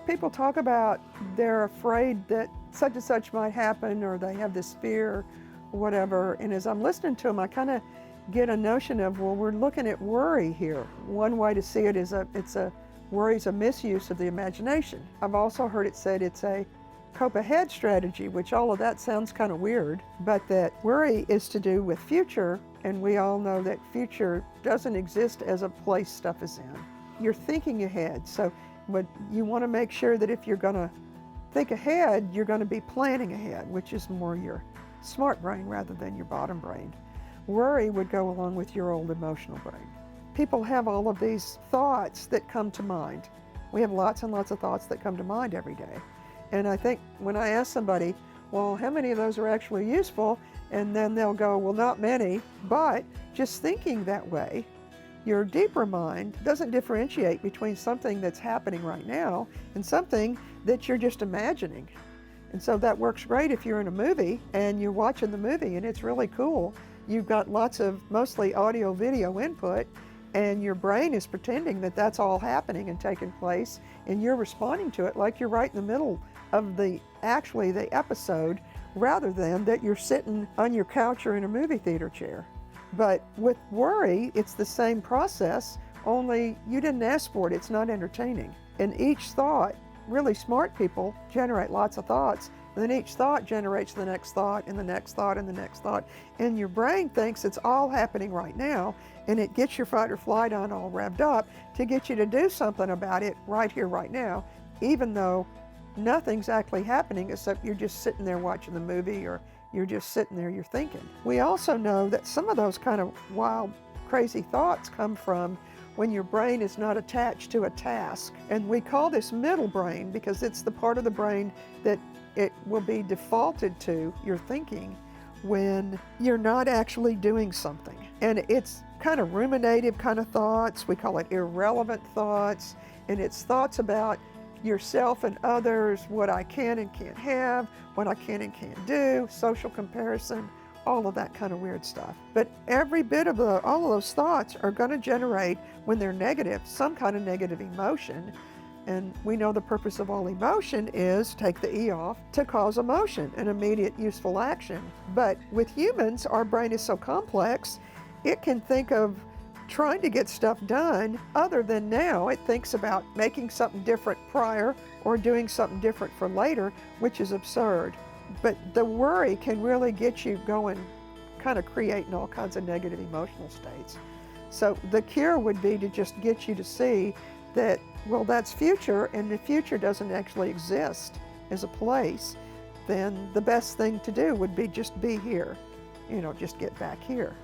people talk about they're afraid that such and such might happen, or they have this fear, or whatever. And as I'm listening to them, I kind of get a notion of, well, we're looking at worry here. One way to see it is worry's a misuse of the imagination. I've also heard it said it's a cope ahead strategy, which all of that sounds kind of weird, but that worry is to do with future, and we all know that future doesn't exist as a place stuff is in. You're thinking ahead, so but you want to make sure that if you're going to think ahead, you're going to be planning ahead, which is more your smart brain rather than your bottom brain. Worry would go along with your old emotional brain. People have all of these thoughts that come to mind. We have lots and lots of thoughts that come to mind every day. And I think when I ask somebody, well, how many of those are actually useful? And then they'll go, well, not many. But just thinking that way, your deeper mind doesn't differentiate between something that's happening right now and something that you're just imagining. And so that works great if you're in a movie and you're watching the movie and it's really cool. You've got lots of mostly audio video input, and your brain is pretending that that's all happening and taking place, and you're responding to it like you're right in the middle of the episode, rather than that you're sitting on your couch or in a movie theater chair. But with worry, it's the same process, only you didn't ask for it. It's not entertaining. And each thought, really smart people generate lots of thoughts, and then each thought generates the next thought and the next thought and the next thought. And your brain thinks it's all happening right now, and it gets your fight or flight on all revved up to get you to do something about it right here, right now, even though nothing's actually happening except you're just sitting there watching the movie, or you're just sitting there, you're thinking. We also know that some of those kind of wild, crazy thoughts come from when your brain is not attached to a task. And we call this middle brain because it's the part of the brain that it will be defaulted to, your thinking, when you're not actually doing something. And it's kind of ruminative kind of thoughts. We call it irrelevant thoughts. And it's thoughts about yourself and others, what I can and can't have, what I can and can't do, social comparison, all of that kind of weird stuff. But every bit of all of those thoughts are going to generate, when they're negative, some kind of negative emotion. And we know the purpose of all emotion is, take the E off, to cause emotion, an immediate useful action. But with humans, our brain is so complex, it can think of trying to get stuff done other than now. It thinks about making something different prior or doing something different for later, which is absurd. But the worry can really get you going, kind of creating all kinds of negative emotional states. So the cure would be to just get you to see that, well, that's future, and the future doesn't actually exist as a place. Then the best thing to do would be just be here, just get back here.